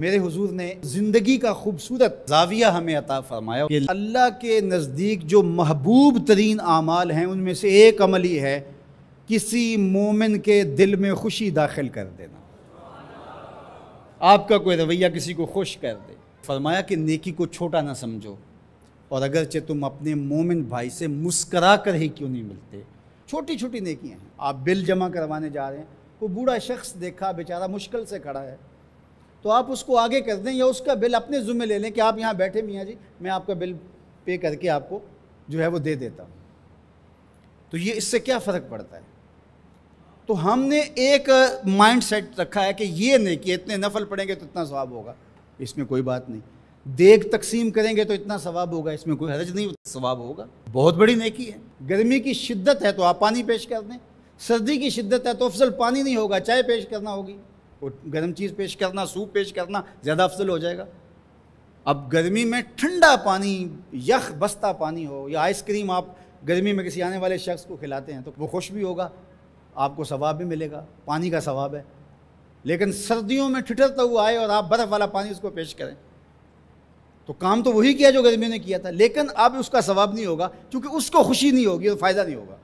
میرے حضور نے زندگی کا خوبصورت زاویہ ہمیں عطا فرمایا کہ اللہ کے نزدیک جو محبوب ترین اعمال ہیں ان میں سے ایک عمل ہی ہے کسی مومن کے دل میں خوشی داخل کر دینا۔ آپ کا کوئی رویہ کسی کو خوش کر دے۔ فرمایا کہ نیکی کو چھوٹا نہ سمجھو، اور اگرچہ تم اپنے مومن بھائی سے مسکرا کر ہی کیوں نہیں ملتے، چھوٹی چھوٹی نیکیاں ہیں۔ آپ بل جمع کروانے جا رہے ہیں، کوئی بوڑھا شخص دیکھا بیچارہ مشکل سے کھڑا ہے، تو آپ اس کو آگے کر دیں یا اس کا بل اپنے ذمہ لے لیں کہ آپ یہاں بیٹھے میاں جی، میں آپ کا بل پے کر کے آپ کو جو ہے وہ دے دیتا ہوں۔ تو یہ اس سے کیا فرق پڑتا ہے؟ تو ہم نے ایک مائنڈ سیٹ رکھا ہے کہ یہ نیکی اتنے نفل پڑھیں گے تو اتنا ثواب ہوگا، اس میں کوئی بات نہیں۔ دیگ تقسیم کریں گے تو اتنا ثواب ہوگا، اس میں کوئی حرج نہیں، ثواب ہوگا۔ بہت بڑی نیکی ہے۔ گرمی کی شدت ہے تو آپ پانی پیش کر دیں، سردی کی شدت ہے تو افضل پانی نہیں ہوگا، چائے پیش کرنا ہوگی، گرم چیز پیش کرنا، سوپ پیش کرنا زیادہ افضل ہو جائے گا۔ اب گرمی میں ٹھنڈا پانی، یخ بستہ پانی ہو، یا آئس کریم آپ گرمی میں کسی آنے والے شخص کو کھلاتے ہیں تو وہ خوش بھی ہوگا، آپ کو ثواب بھی ملے گا، پانی کا ثواب ہے۔ لیکن سردیوں میں ٹھٹرتا ہوا آئے اور آپ برف والا پانی اس کو پیش کریں تو کام تو وہی کیا جو گرمیوں نے کیا تھا، لیکن اب اس کا ثواب نہیں ہوگا کیونکہ اس کو خوشی نہیں ہوگی تو فائدہ نہیں ہوگا۔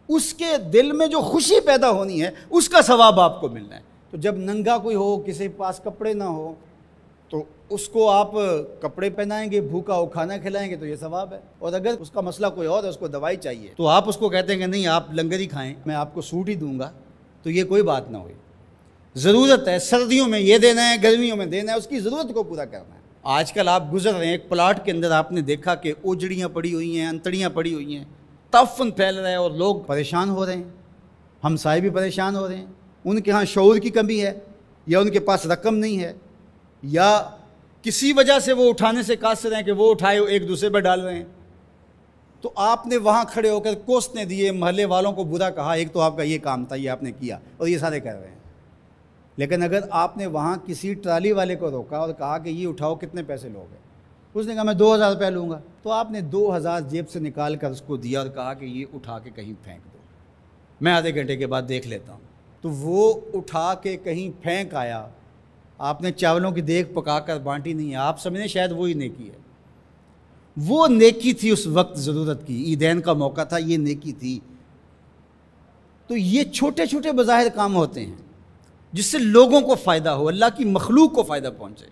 اس کے دل میں جو خوشی پیدا ہونی ہے اس کا ثواب آپ کو ملنا ہے۔ تو جب ننگا کوئی ہو، کسی پاس کپڑے نہ ہو، تو اس کو آپ کپڑے پہنائیں گے، بھوکا ہو کھانا کھلائیں گے تو یہ ثواب ہے۔ اور اگر اس کا مسئلہ کوئی اور ہے، اس کو دوائی چاہیے، تو آپ اس کو کہتے ہیں کہ نہیں آپ لنگر ہی کھائیں، میں آپ کو سوٹ ہی دوں گا، تو یہ کوئی بات نہ ہوئی۔ ضرورت ہے سردیوں میں یہ دینا ہے، گرمیوں میں دینا ہے، اس کی ضرورت کو پورا کرنا ہے۔ آج کل آپ گزر رہے ہیں ایک پلاٹ کے اندر، آپ نے دیکھا کہ اوجڑیاں پڑی ہوئی ہیں، انتڑیاں پڑی ہوئی ہیں، تعفن پھیل رہا ہے اور لوگ پریشان ہو رہے ہیں، ہمسائے بھی پریشان ہو رہے ہیں۔ ان کے ہاں شعور کی کمی ہے، یا ان کے پاس رقم نہیں ہے، یا کسی وجہ سے وہ اٹھانے سے قاصر ہیں کہ وہ اٹھائے ایک دوسرے پہ ڈال رہے ہیں۔ تو آپ نے وہاں کھڑے ہو کر کوسنے دیے، محلے والوں کو برا کہا، ایک تو آپ کا یہ کام تھا، یہ آپ نے کیا اور یہ سارے کر رہے ہیں۔ لیکن اگر آپ نے وہاں کسی ٹرالی والے کو روکا اور کہا کہ یہ اٹھاؤ، کتنے پیسے لوگے؟ اس نے کہا میں 2000 روپے لوں گا، تو آپ نے 2000 جیب سے نکال کر اس کو دیا اور کہا کہ یہ اٹھا کے کہیں پھینک دو، میں آدھے گھنٹے کے بعد دیکھ لیتا ہوں۔ تو وہ اٹھا کے کہیں پھینک آیا، آپ نے چاولوں کی دیگ پکا کر بانٹی نہیں ہے، آپ سمجھیں شاید وہی نیکی ہے۔ وہ نیکی تھی اس وقت ضرورت کی، عیدین کا موقع تھا، یہ نیکی تھی۔ تو یہ چھوٹے چھوٹے بظاہر کام ہوتے ہیں جس سے لوگوں کو فائدہ ہو، اللہ کی مخلوق کو فائدہ پہنچے،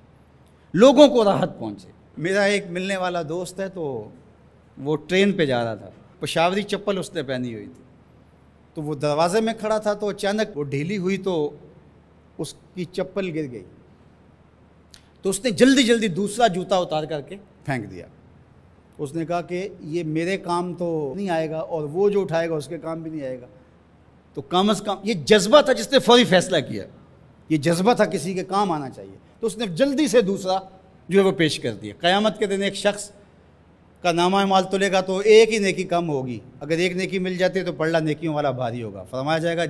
لوگوں کو راحت پہنچے۔ میرا ایک ملنے والا دوست ہے، تو وہ ٹرین پہ جا رہا تھا، پشاوری چپل اس نے پہنی ہوئی تھی، تو وہ دروازے میں کھڑا تھا، تو اچانک وہ ڈھیلی ہوئی تو اس کی چپل گر گئی، تو اس نے جلدی جلدی دوسرا جوتا اتار کر کے پھینک دیا۔ اس نے کہا کہ یہ میرے کام تو نہیں آئے گا اور وہ جو اٹھائے گا اس کے کام بھی نہیں آئے گا، تو کم از کم یہ جذبہ تھا جس نے فوری فیصلہ کیا، یہ جذبہ تھا کسی کے کام آنا چاہیے، تو اس نے جلدی سے دوسرا جو ہے وہ پیش کر دیا۔ قیامت کے دن ایک شخص کا نامہ اعمال تلے گا تو ایک ہی نیکی کم ہوگی، اگر ایک نیکی مل جاتی ہے تو پلڑا نیکیوں والا بھاری ہوگا۔ فرمایا جائے گا